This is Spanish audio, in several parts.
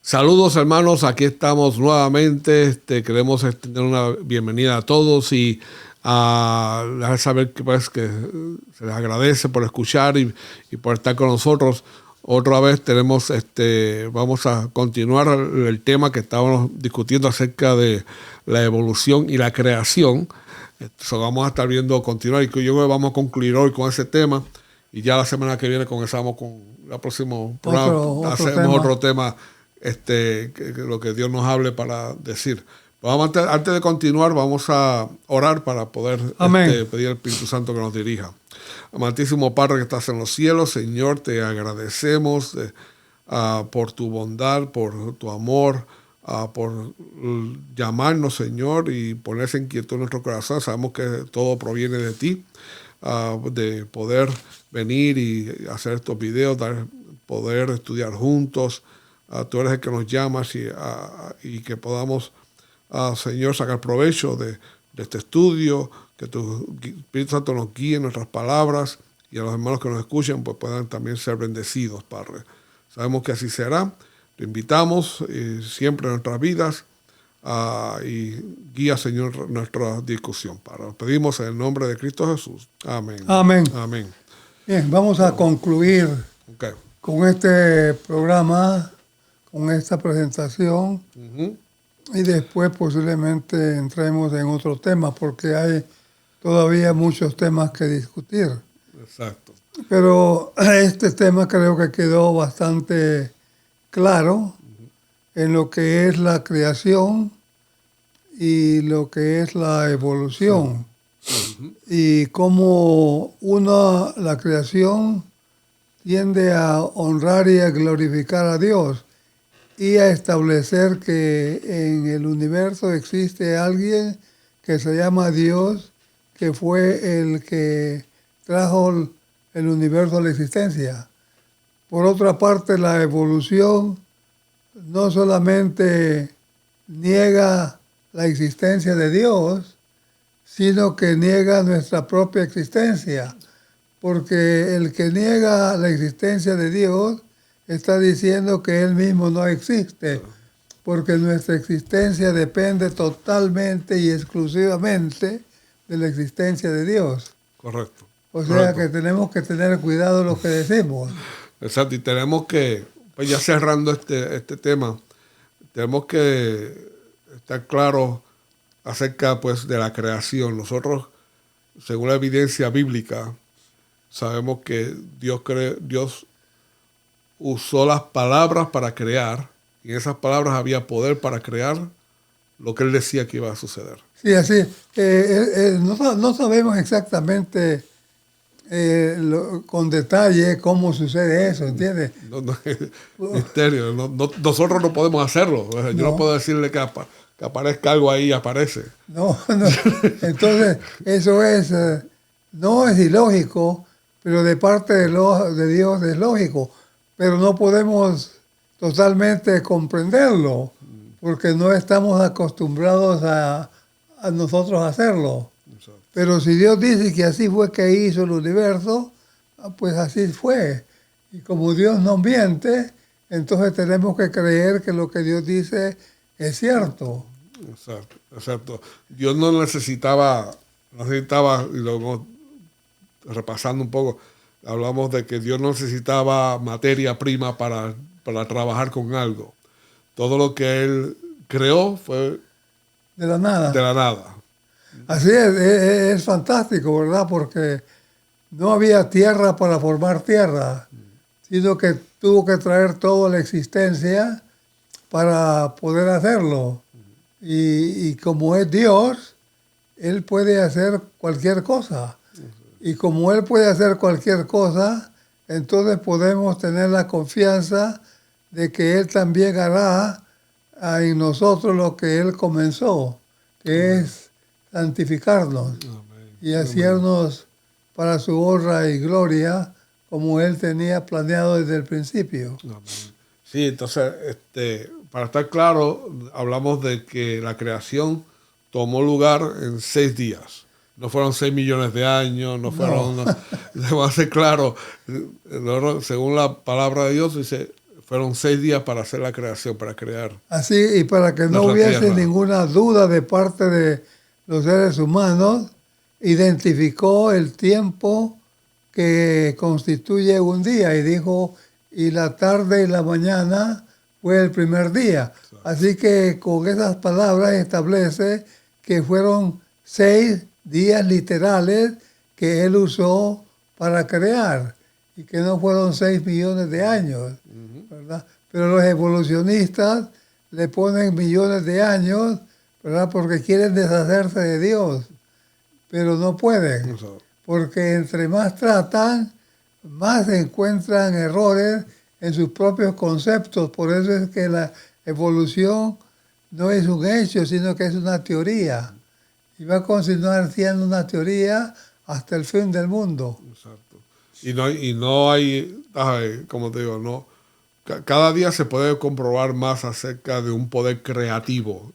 Saludos hermanos, aquí estamos nuevamente. Queremos extender una bienvenida a todos y dejar saber que se les agradece por escuchar y por estar con nosotros. Otra vez vamos a continuar el tema que estábamos discutiendo acerca de la evolución y la creación. Vamos a estar viendo continuar y yo creo que vamos a concluir hoy con ese tema y ya la semana que viene comenzamos con el próximo programa. Hacemos otro tema. Lo que Dios nos hable para decir. Antes de continuar, vamos a orar para poder pedir al Espíritu Santo que nos dirija. Amantísimo Padre que estás en los cielos, Señor, te agradecemos por tu bondad, por tu amor, por llamarnos, Señor, y ponerse en quietud en nuestro corazón. Sabemos que todo proviene de ti, de poder venir y hacer estos videos, poder estudiar juntos. Tú eres el que nos llamas y que podamos, Señor, sacar provecho de este estudio, que tu Espíritu Santo nos guíe en nuestras palabras y a los hermanos que nos escuchan pues puedan también ser bendecidos, Padre. Sabemos que así será. Te invitamos siempre en nuestras vidas y guía, Señor, nuestra discusión, Padre. Lo pedimos en el nombre de Cristo Jesús. Amén. Amén. Amén. Bien, vamos a concluir con este programa, con esta presentación, y después posiblemente entremos en otro tema, porque hay todavía muchos temas que discutir. Exacto. Pero este tema creo que quedó bastante claro en lo que es la creación y lo que es la evolución. Y cómo la creación tiende a honrar y a glorificar a Dios y a establecer que en el universo existe alguien que se llama Dios, que fue el que trajo el universo a la existencia. Por otra parte, la evolución no solamente niega la existencia de Dios, sino que niega nuestra propia existencia, porque el que niega la existencia de Dios está diciendo que Él mismo no existe, porque nuestra existencia depende totalmente y exclusivamente de la existencia de Dios. Correcto. O sea que tenemos que tener cuidado de lo que decimos. Exacto, y tenemos que, pues ya cerrando este tema, tenemos que estar claros acerca pues de la creación. Nosotros, según la evidencia bíblica, sabemos que Dios usó las palabras para crear, y en esas palabras había poder para crear lo que Él decía que iba a suceder. Sí, así. No sabemos exactamente con detalle cómo sucede eso, ¿entiendes? Misterio. Nosotros no podemos hacerlo. Yo no puedo decirle que aparezca algo ahí y aparece. No. Entonces, eso no es ilógico, pero de parte de Dios es lógico. Pero no podemos totalmente comprenderlo, porque no estamos acostumbrados a nosotros hacerlo. Exacto. Pero si Dios dice que así fue que hizo el universo, pues así fue. Y como Dios no miente, entonces tenemos que creer que lo que Dios dice es cierto. Exacto. Dios no necesitaba, y luego repasando un poco, hablamos de que Dios no necesitaba materia prima para trabajar con algo. Todo lo que Él creó fue de la nada. Así es fantástico, ¿verdad? Porque no había tierra para formar tierra, sino que tuvo que traer toda la existencia para poder hacerlo. Y como es Dios, Él puede hacer cualquier cosa. Y como Él puede hacer cualquier cosa, entonces podemos tener la confianza de que Él también hará en nosotros lo que Él comenzó, que es santificarnos y hacernos para su honra y gloria como Él tenía planeado desde el principio. Sí, entonces, para estar claro, hablamos de que la creación tomó lugar en 6 días. No fueron 6 millones de años, no fueron... Debo hacer claro, según la palabra de Dios, dice, Fueron 6 días para hacer la creación, para crear. Así, y para que no hubiese tierra. ninguna duda de parte de los seres humanos, identificó el tiempo que constituye un día y dijo, y la tarde y la mañana fue el primer día. Así que con esas palabras establece que fueron 6 días literales que él usó para crear y que no fueron 6 millones de años, ¿verdad? Pero los evolucionistas le ponen millones de años, ¿verdad? Porque quieren deshacerse de Dios, pero no pueden, porque entre más tratan, más encuentran errores en sus propios conceptos. Por eso es que la evolución no es un hecho, sino que es una teoría. Y va a continuar siendo una teoría hasta el fin del mundo. Exacto. Y no hay, como te digo, no, cada día se puede comprobar más acerca de un poder creativo.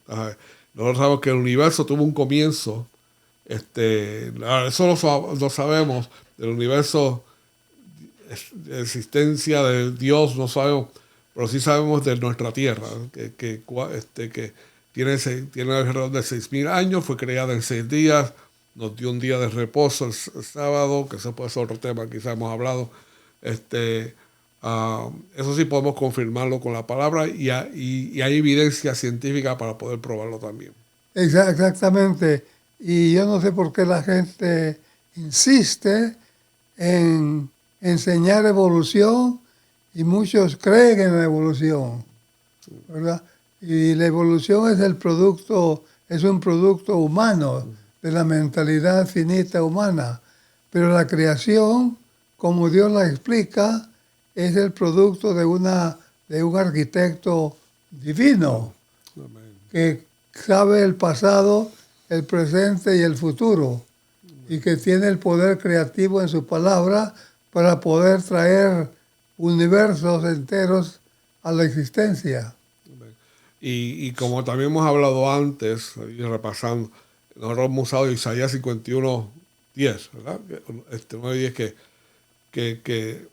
Nosotros sabemos que el universo tuvo un comienzo. Eso lo sabemos. Del universo, de existencia de Dios, no sabemos, pero sí sabemos de nuestra Tierra, que tiene alrededor de 6.000 años, fue creada en 6 días, nos dio un día de reposo el sábado, que eso puede ser otro tema, quizás hemos hablado. Eso sí podemos confirmarlo con la palabra y hay evidencia científica para poder probarlo también. Exactamente. Y yo no sé por qué la gente insiste en enseñar evolución y muchos creen en la evolución, ¿verdad? Y la evolución es un producto humano, de la mentalidad finita humana. Pero la creación, como Dios la explica, es el producto de un arquitecto divino que sabe el pasado, el presente y el futuro y que tiene el poder creativo en su palabra para poder traer universos enteros a la existencia. Y como también hemos hablado antes, y repasando, nosotros hemos usado Isaías 51:10, ¿verdad? 9:10 que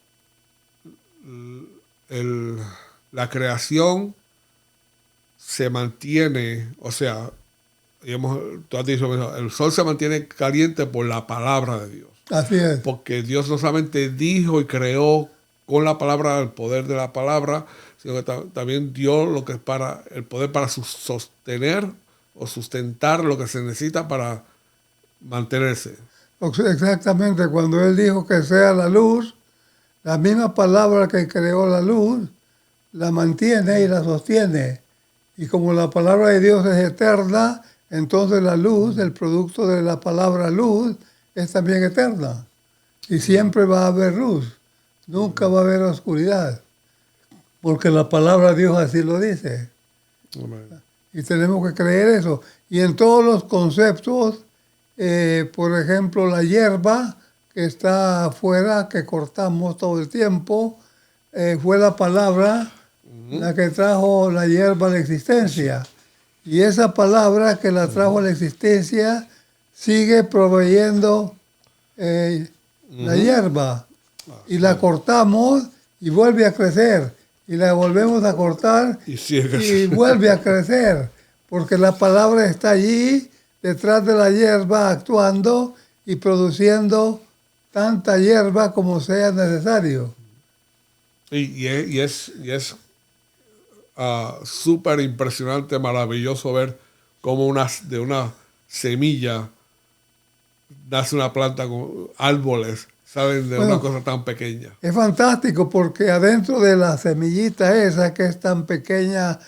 la creación se mantiene, o sea, tú has dicho, el sol se mantiene caliente por la palabra de Dios. Así es. Porque Dios no solamente dijo y creó con la palabra, el poder de la palabra, sino que también dio lo que es para el poder para sostener o sustentar lo que se necesita para mantenerse. Exactamente, cuando Él dijo que sea la luz, la misma palabra que creó la luz, la mantiene y la sostiene. Y como la palabra de Dios es eterna, entonces la luz, el producto de la palabra luz, es también eterna. Y siempre va a haber luz. Nunca va a haber oscuridad. Porque la palabra de Dios así lo dice. Amén. Y tenemos que creer eso. Y en todos los conceptos, por ejemplo, la hierba que está afuera, que cortamos todo el tiempo, fue la palabra la que trajo la hierba a la existencia. Y esa palabra que la trajo a la existencia sigue proveyendo la hierba. Y la cortamos y vuelve a crecer. Y la volvemos a cortar y vuelve a crecer. Porque la palabra está allí, detrás de la hierba, actuando y produciendo tanta hierba como sea necesario. Y es súper impresionante, maravilloso ver cómo de una semilla nace una planta con árboles, salen de una cosa tan pequeña. Es fantástico porque adentro de la semillita esa, que es tan pequeña,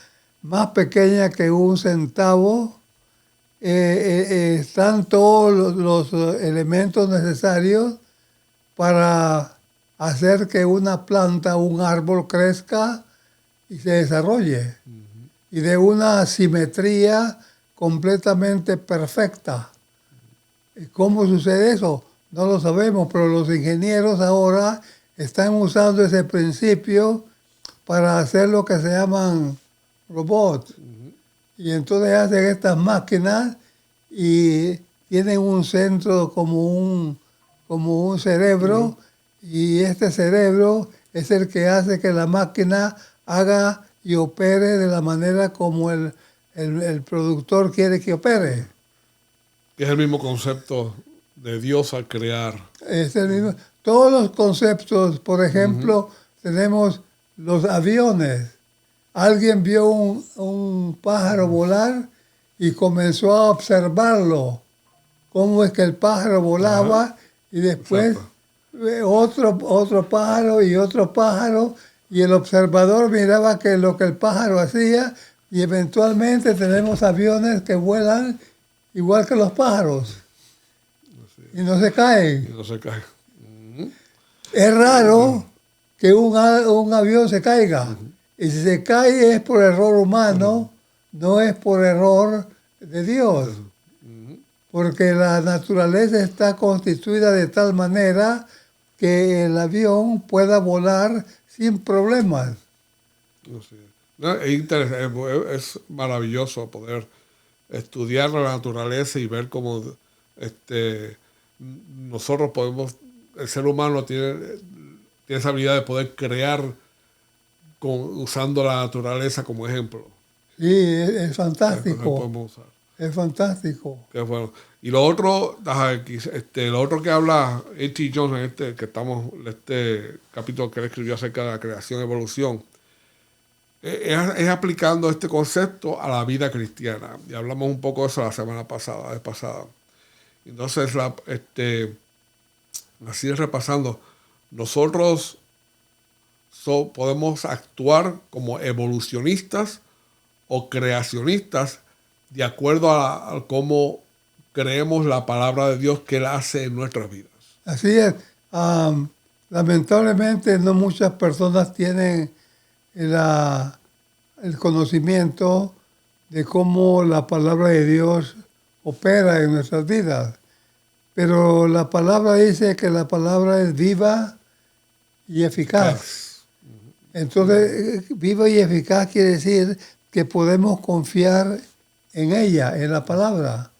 más pequeña que un centavo, están todos los elementos necesarios para hacer que una planta, un árbol crezca y se desarrolle. Y de una simetría completamente perfecta. ¿Cómo sucede eso? No lo sabemos, pero los ingenieros ahora están usando ese principio para hacer lo que se llaman robots. Y entonces hacen estas máquinas y tienen un centro como un cerebro, y este cerebro es el que hace que la máquina haga y opere de la manera como el productor quiere que opere. Que es el mismo concepto de Dios al crear. Es el mismo. Todos los conceptos, por ejemplo, tenemos los aviones. Alguien vio un pájaro volar y comenzó a observarlo. Cómo es que el pájaro volaba y después otro pájaro y otro pájaro, y el observador miraba que lo que el pájaro hacía, y eventualmente tenemos aviones que vuelan igual que los pájaros y no se caen. Y no se cae. Es raro que un avión se caiga. Y si se cae es por error humano, no es por error de Dios. Porque la naturaleza está constituida de tal manera que el avión pueda volar sin problemas. No, es maravilloso poder estudiar la naturaleza y ver cómo nosotros podemos, el ser humano tiene esa habilidad de poder crear usando la naturaleza como ejemplo. Sí, es fantástico. Es fantástico. Qué bueno. Y lo otro que habla A.T. Jones en este capítulo que él escribió acerca de la creación y evolución, es aplicando este concepto a la vida cristiana. Y hablamos un poco de eso la semana pasada, Entonces, así repasando, nosotros podemos actuar como evolucionistas o creacionistas de acuerdo a cómo creemos la palabra de Dios que Él hace en nuestras vidas. Así es. Lamentablemente no muchas personas tienen el conocimiento de cómo la palabra de Dios opera en nuestras vidas. Pero la palabra dice que la palabra es viva y eficaz. Entonces, viva y eficaz quiere decir que podemos confiar en ella, en la palabra.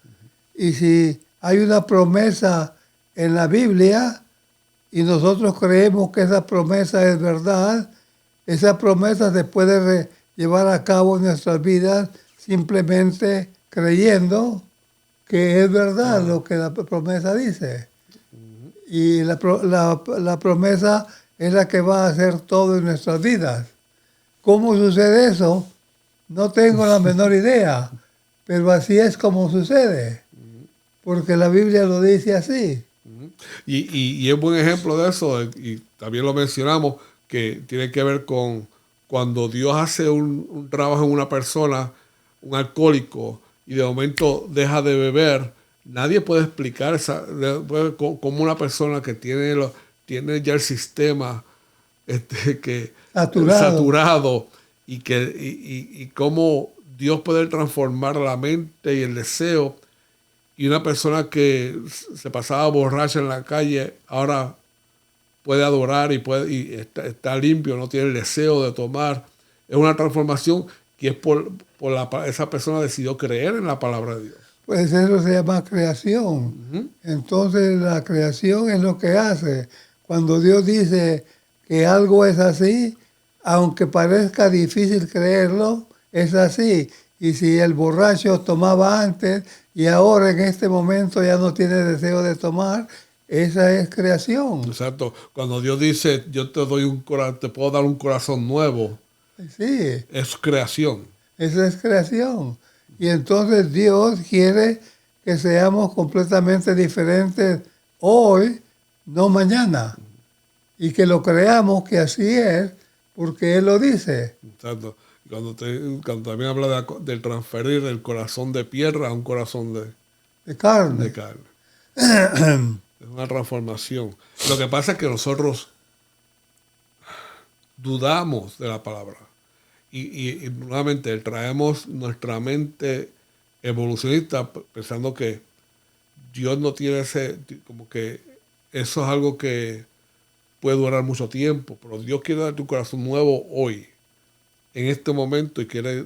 Y si hay una promesa en la Biblia y nosotros creemos que esa promesa es verdad, esa promesa se puede llevar a cabo en nuestras vidas simplemente creyendo que es verdad lo que la promesa dice. Y la promesa es la que va a hacer todo en nuestras vidas. ¿Cómo sucede eso? No tengo la menor idea, pero así es como sucede, porque la Biblia lo dice así. Y es buen ejemplo de eso, y también lo mencionamos, que tiene que ver con cuando Dios hace un trabajo en una persona, un alcohólico, y de momento deja de beber. Nadie puede explicar cómo una persona que tiene ya el sistema saturado y cómo Dios puede transformar la mente y el deseo, y una persona que se pasaba borracha en la calle ahora puede adorar y está limpio, no tiene el deseo de tomar. Es una transformación que es por esa persona decidió creer en la palabra de Dios. Pues eso se llama creación. Entonces la creación es lo que hace. Cuando Dios dice que algo es así, aunque parezca difícil creerlo, es así. Y si el borracho tomaba antes y ahora en este momento ya no tiene deseo de tomar, esa es creación. Exacto. Cuando Dios dice, yo te puedo dar un corazón nuevo, sí, es creación. Eso es creación. Y entonces Dios quiere que seamos completamente diferentes hoy, no mañana. Y que lo creamos que así es, porque Él lo dice. Exacto. Cuando también habla del transferir el corazón de piedra a un corazón de carne. Es una transformación. Lo que pasa es que nosotros dudamos de la palabra. Y nuevamente traemos nuestra mente evolucionista pensando que Dios no tiene como que eso es algo que puede durar mucho tiempo, pero Dios quiere darte un corazón nuevo hoy, en este momento, y quiere,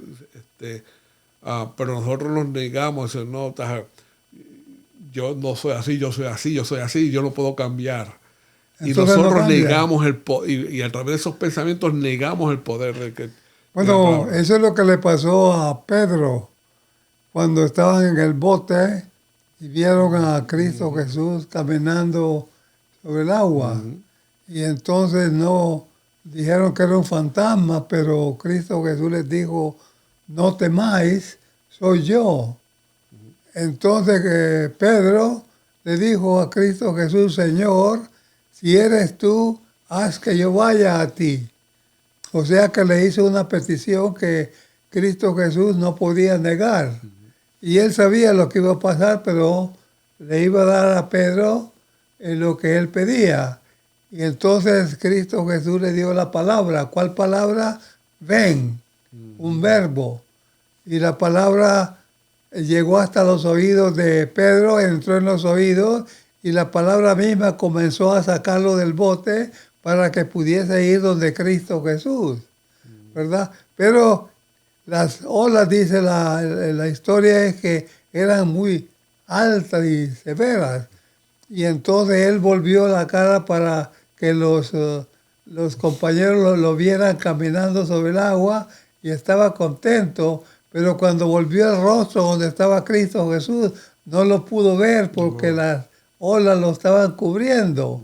pero nosotros nos negamos a decir, no, yo no soy así, yo soy así, yo no puedo cambiar. Y Entonces no nosotros cambia. negamos y a través de esos pensamientos negamos el poder de la Bueno, palabra. eso es lo que le pasó a Pedro cuando estaban en el bote y vieron a Cristo Jesús caminando sobre el agua. Y entonces no dijeron que era un fantasma, pero Cristo Jesús les dijo, no temáis, soy yo. Entonces Pedro le dijo a Cristo Jesús, Señor, si eres tú, haz que yo vaya a ti. O sea que le hizo una petición que Cristo Jesús no podía negar. Y él sabía lo que iba a pasar, pero le iba a dar a Pedro lo que él pedía. Y entonces Cristo Jesús le dio la palabra. ¿Cuál palabra? Ven, un verbo. Y la palabra llegó hasta los oídos de Pedro, entró en los oídos y la palabra misma comenzó a sacarlo del bote para que pudiese ir donde Cristo Jesús, ¿verdad? Pero las olas, dice la historia, es que eran muy altas y severas. Y entonces él volvió la cara para que los compañeros lo vieran caminando sobre el agua y estaba contento, pero cuando volvió el rostro donde estaba Cristo Jesús, no lo pudo ver porque las olas lo estaban cubriendo.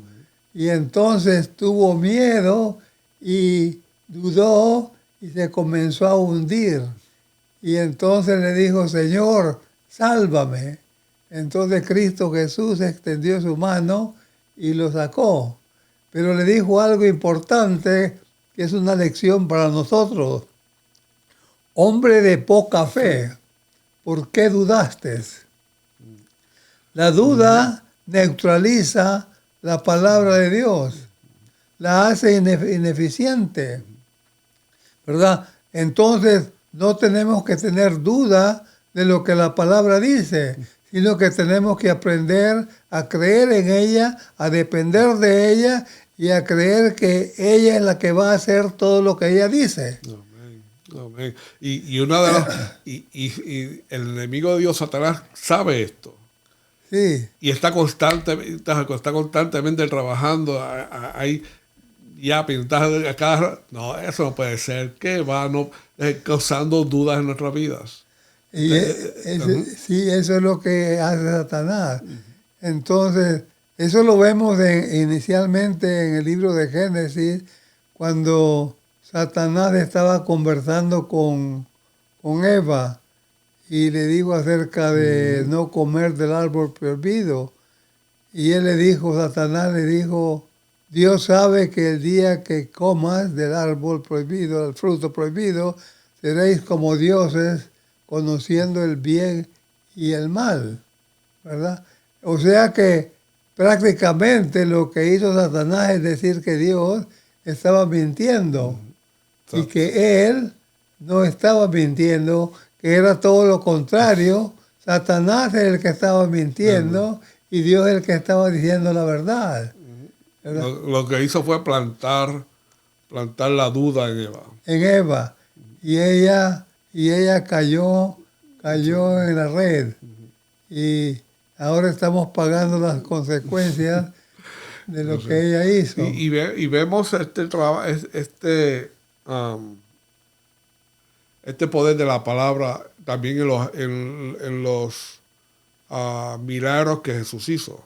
Y entonces tuvo miedo y dudó y se comenzó a hundir. Y entonces le dijo, Señor, sálvame. Entonces Cristo Jesús extendió su mano y lo sacó. Pero le dijo algo importante que es una lección para nosotros. Hombre de poca fe, ¿por qué dudaste? La duda neutraliza la palabra de Dios, la hace ineficiente, ¿verdad? Entonces no tenemos que tener duda de lo que la palabra dice, sino que tenemos que aprender a creer en ella, a depender de ella y a creer que ella es la que va a hacer todo lo que ella dice. Amén. Amén. Y una de las y el enemigo de Dios, Satanás, sabe esto. Sí. Y está constantemente trabajando ahí ya pintadas acá. No, eso no puede ser. ¿Qué va? No, causando dudas en nuestras vidas. Y sí, eso es lo que hace Satanás. Entonces, eso lo vemos inicialmente en el libro de Génesis, cuando Satanás estaba conversando con Eva y le dijo acerca de no comer del árbol prohibido. Y él le dijo, Satanás le dijo, Dios sabe que el día que comas del árbol prohibido, del fruto prohibido, seréis como dioses, conociendo el bien y el mal, ¿verdad? O sea que prácticamente lo que hizo Satanás es decir que Dios estaba mintiendo y que él no estaba mintiendo, que era todo lo contrario. Satanás es el que estaba mintiendo y Dios es el que estaba diciendo la verdad. Lo que hizo fue plantar la duda en Eva. En Eva. Y ella cayó en la red. Y ahora estamos pagando las consecuencias de lo que ella hizo. Y vemos este poder de la palabra también en los milagros que Jesús hizo.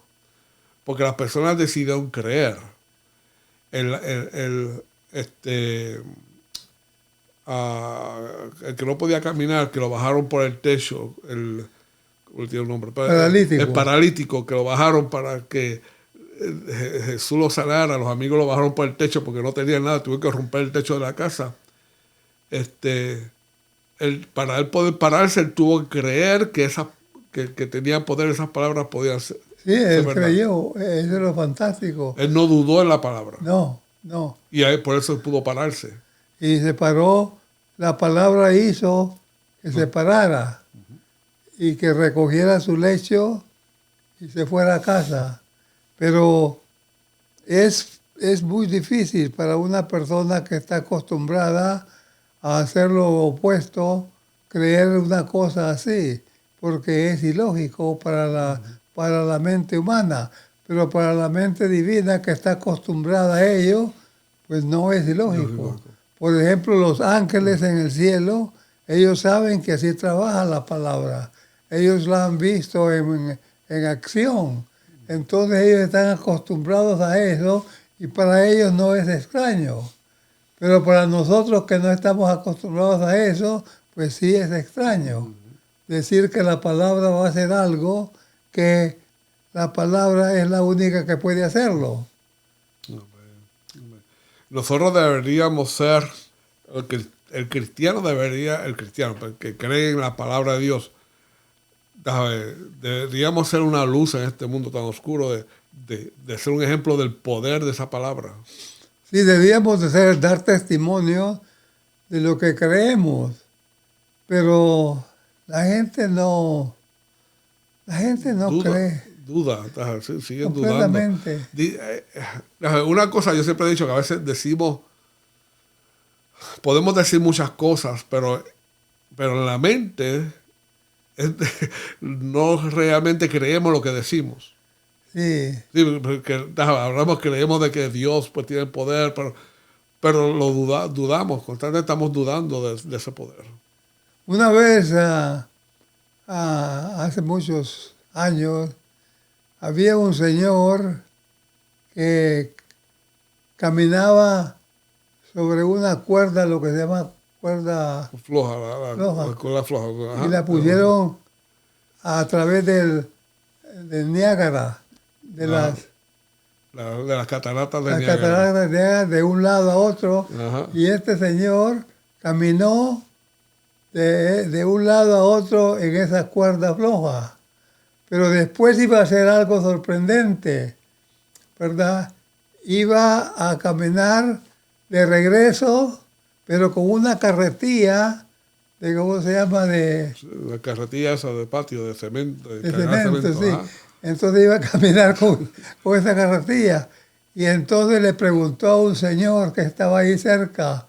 Porque las personas decidieron creer. El que no podía caminar, que lo bajaron por el techo, tiene un nombre, el paralítico, que lo bajaron para que Jesús lo sanara. Los amigos lo bajaron por el techo porque no tenían nada, tuvieron que romper el techo de la casa. Para él poder pararse, él tuvo que creer que tenía poder, esas palabras podían ser. Sí, él creyó, eso es lo fantástico. Él no dudó en la palabra. No. Y ahí por eso pudo pararse. Y se paró, la palabra hizo que se parara y que recogiera su lecho y se fuera a casa. Pero es muy difícil para una persona que está acostumbrada a hacer lo opuesto, creer una cosa así, porque es ilógico para la mente humana. pero para la mente divina que está acostumbrada a ello, pues no es ilógico. Por ejemplo, los ángeles en el cielo, ellos saben que así trabaja la palabra. Ellos la han visto en acción. Entonces ellos están acostumbrados a eso y para ellos no es extraño. Pero para nosotros que no estamos acostumbrados a eso, pues sí es extraño. Decir que la palabra va a hacer algo que la palabra es la única que puede hacerlo. Nosotros deberíamos ser, el cristiano, que cree en la palabra de Dios, deberíamos ser una luz en este mundo tan oscuro, de ser un ejemplo del poder de esa palabra. Sí, debíamos de dar testimonio de lo que creemos, pero la gente no cree. Siguen dudando. Una cosa, yo siempre he dicho que a veces podemos decir muchas cosas, pero en la mente no realmente creemos lo que decimos. Sí. Sí, porque creemos de que Dios pues tiene el poder, pero lo dudamos, constantemente estamos dudando de ese poder. Una vez, hace muchos años, había un señor que caminaba sobre una cuerda, lo que se llama cuerda floja. Ajá. Y la pusieron a través del Niágara, de las cataratas de las Niágara. cataratas de Niágara, de un lado a otro. Ajá. Y este señor caminó de un lado a otro en esa cuerda floja. Pero después iba a hacer algo sorprendente, ¿verdad? Iba a caminar de regreso, pero con una carretilla ¿cómo se llama? La carretilla esa de patio, de cemento. De cemento, sí. Ajá. Entonces iba a caminar con esa carretilla. Y entonces le preguntó a un señor que estaba ahí cerca,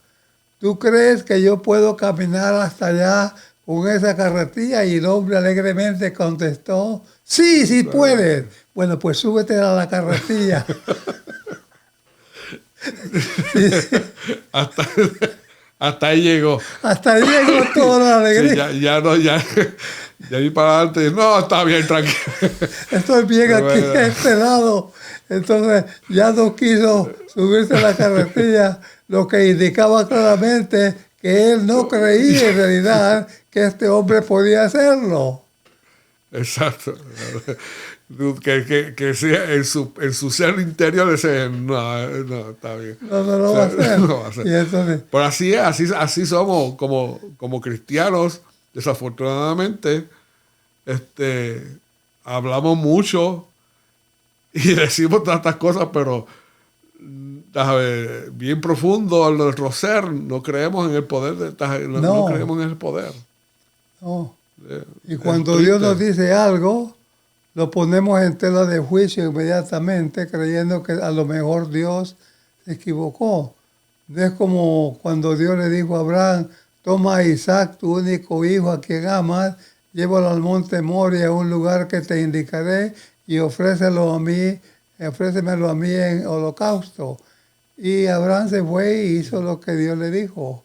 ¿tú crees que yo puedo caminar hasta allá con esa carretilla? Y el hombre alegremente contestó, sí puedes. Bueno, pues súbete a la carretilla. Sí. Hasta ahí llegó. Hasta ahí llegó toda la alegría. Sí, ya vi para adelante. No, está bien, tranquilo. Estoy bien aquí, a este lado. Entonces ya no quiso subirse a la carretilla, lo que indicaba claramente que él no creía en realidad que este hombre podía hacerlo. Exacto. Que sea en su ser interior ese no, está bien. No va a hacer. No va a hacer. Y entonces, pero así somos como cristianos, desafortunadamente, hablamos mucho y decimos tantas cosas, pero bien profundo en nuestro ser, no creemos en el poder, no creemos en el poder. No. Y cuando Dios nos dice algo, lo ponemos en tela de juicio inmediatamente, creyendo que a lo mejor Dios se equivocó. No es como cuando Dios le dijo a Abraham, toma a Isaac, tu único hijo a quien amas, llévalo al monte Moria, a un lugar que te indicaré, y ofrécemelo a mí en holocausto. Y Abraham se fue y hizo lo que Dios le dijo,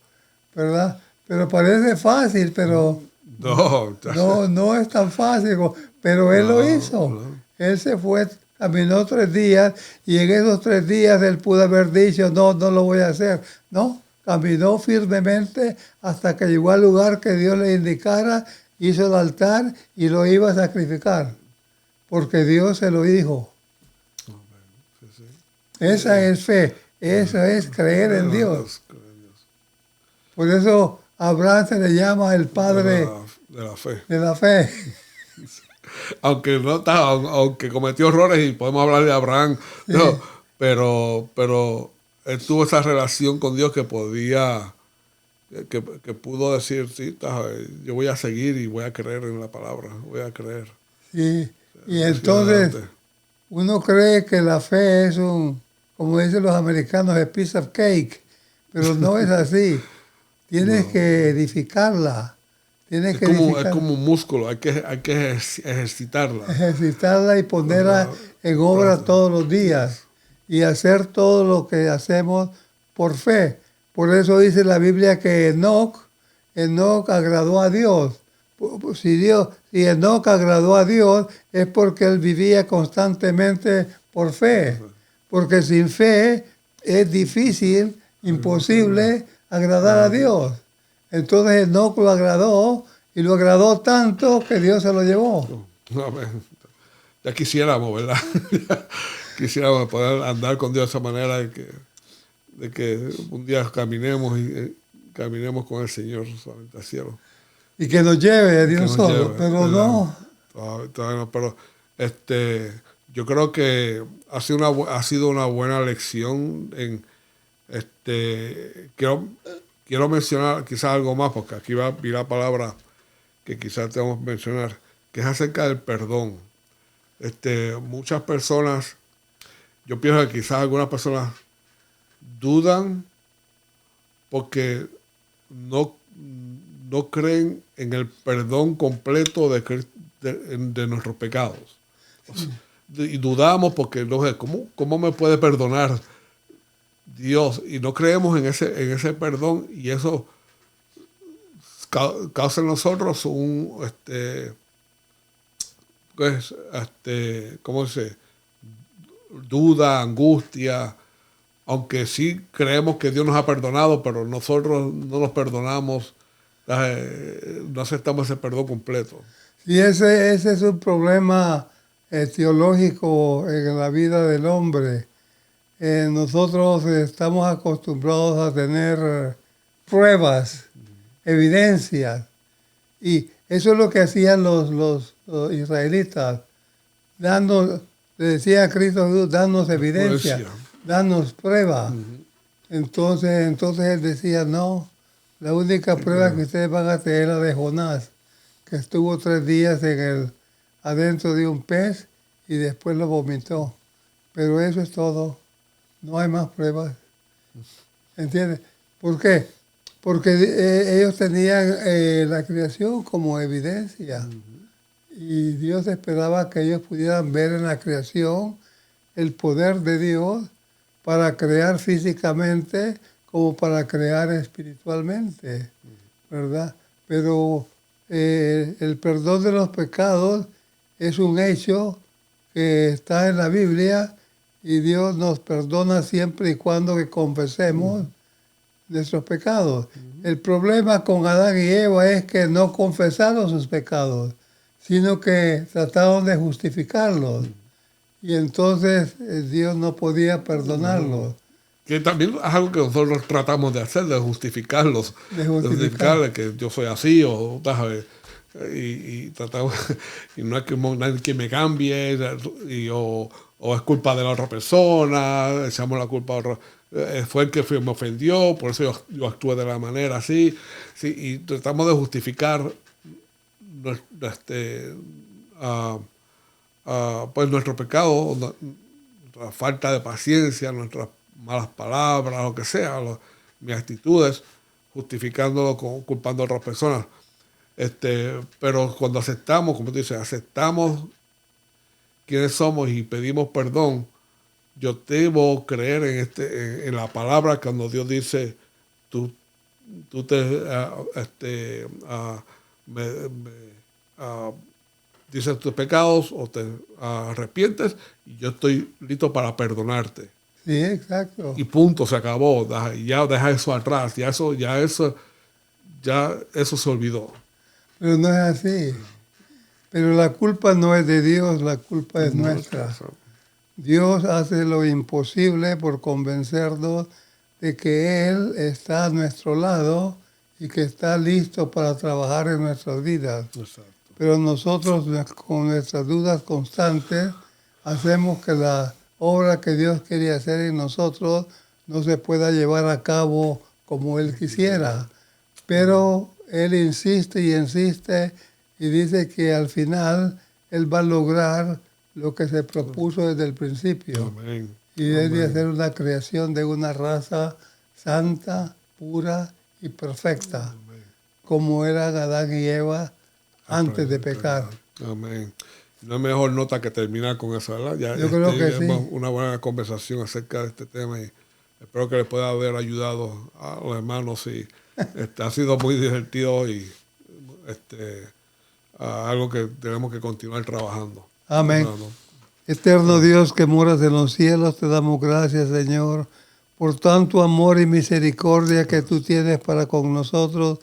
¿verdad? Pero parece fácil, pero no es tan fácil. Pero él lo hizo. No. Él se fue, caminó 3 días y en esos 3 días él pudo haber dicho, no lo voy a hacer. No, caminó firmemente hasta que llegó al lugar que Dios le indicara, hizo el altar y lo iba a sacrificar. Porque Dios se lo dijo. Esa es fe. Eso es creer en Dios. Por eso a Abraham se le llama el padre de la fe. Aunque cometió errores y podemos hablar de Abraham, sí. pero él tuvo esa relación con Dios que pudo decir, sí, yo voy a seguir y voy a creer en la palabra, voy a creer. Sí. Y entonces uno cree que la fe es como dicen los americanos, a piece of cake, pero no es así. Tienes que edificarla, Tienes que es como un músculo, hay que ejercitarla. Ejercitarla y ponerla en obra todos los días y hacer todo lo que hacemos por fe. Por eso dice la Biblia que Enoc agradó a Dios. Si Enoc agradó a Dios es porque él vivía constantemente por fe. Porque sin fe es difícil, imposible agradar a Dios. Entonces Enoc lo agradó y lo agradó tanto que Dios se lo llevó. Ya quisiéramos, ¿verdad? Quisiéramos poder andar con Dios de esa manera de que un día caminemos con el Señor solamente al cielo. Y que nos lleve de un solo, pero no. Todavía no, pero yo creo que ha sido una buena lección. Quiero mencionar quizás algo más, porque aquí vi la palabra que quizás tenemos que mencionar, que es acerca del perdón. Muchas personas, yo pienso que quizás algunas personas dudan porque no creen en el perdón completo de nuestros pecados. O sea, y dudamos porque no sé, ¿cómo me puede perdonar Dios? Y no creemos en ese perdón, y eso causa en nosotros ¿cómo se? Duda, angustia, aunque sí creemos que Dios nos ha perdonado, pero nosotros no nos perdonamos, no aceptamos ese perdón completo. Y ese es un problema teológico en la vida del hombre. Nosotros estamos acostumbrados a tener pruebas, evidencias, y eso es lo que hacían los israelitas, le decía a Cristo Jesús, danos evidencia, danos prueba. Entonces él decía, no, la única prueba que ustedes van a tener es la de Jonás, que estuvo 3 días adentro de un pez y después lo vomitó. Pero eso es todo, no hay más pruebas. ¿Entiendes? ¿Por qué? Porque ellos tenían la creación como evidencia. Y Dios esperaba que ellos pudieran ver en la creación el poder de Dios para crear físicamente como para crear espiritualmente, ¿verdad? Pero el perdón de los pecados es un hecho que está en la Biblia, y Dios nos perdona siempre y cuando que confesemos nuestros pecados. El problema con Adán y Eva es que no confesaron sus pecados, sino que trataron de justificarlos. Y entonces Dios no podía perdonarlos. Que también es algo que nosotros tratamos de hacer, de justificarlos. De justificarles que yo soy así, y tratamos, y no es que nadie que me cambie, o es culpa de la otra persona, echamos la culpa a otro. Fue el que me ofendió, por eso yo actué de la manera así. Sí, y tratamos de justificar pues nuestro pecado, nuestra falta de paciencia, nuestras malas palabras, lo que sea, mis actitudes, justificándolo, culpando a otras personas. Pero cuando aceptamos, como tú dices, aceptamos quiénes somos y pedimos perdón, yo debo creer en la palabra cuando Dios dice, tú dices tus pecados o te arrepientes y yo estoy listo para perdonarte. Sí, exacto. Y punto, se acabó. Ya deja eso atrás, ya eso se olvidó. Pero no es así. Pero la culpa no es de Dios, la culpa es nuestra. Dios hace lo imposible por convencernos de que Él está a nuestro lado y que está listo para trabajar en nuestras vidas. Exacto. Pero nosotros, con nuestras dudas constantes, hacemos que la obra que Dios quería hacer en nosotros no se pueda llevar a cabo como Él quisiera. Pero Él insiste y insiste y dice que al final Él va a lograr lo que se propuso desde el principio. Amén. Y es de hacer una creación de una raza santa, pura y perfecta. Amén. como eran Adán y Eva antes de pecar. Amén. No es mejor nota que terminar con eso, ¿verdad? Ya, Yo creo que sí. Una buena conversación acerca de este tema y espero que les pueda haber ayudado a los hermanos y ha sido muy divertido y algo que tenemos que continuar trabajando. Amén. Hermano. Eterno Dios que moras en los cielos, te damos gracias, Señor, por tanto amor y misericordia que tú tienes para con nosotros,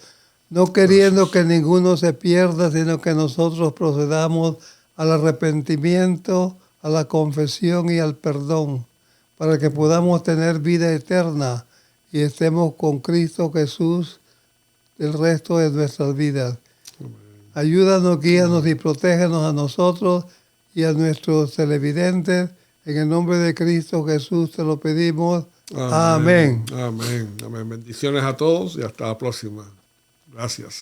no queriendo que ninguno se pierda, sino que nosotros procedamos al arrepentimiento, a la confesión y al perdón, para que podamos tener vida eterna y estemos con Cristo Jesús el resto de nuestras vidas. Ayúdanos, guíanos y protégenos a nosotros y a nuestros televidentes. En el nombre de Cristo Jesús te lo pedimos. Amén. Amén. Amén. Bendiciones a todos y hasta la próxima. Gracias.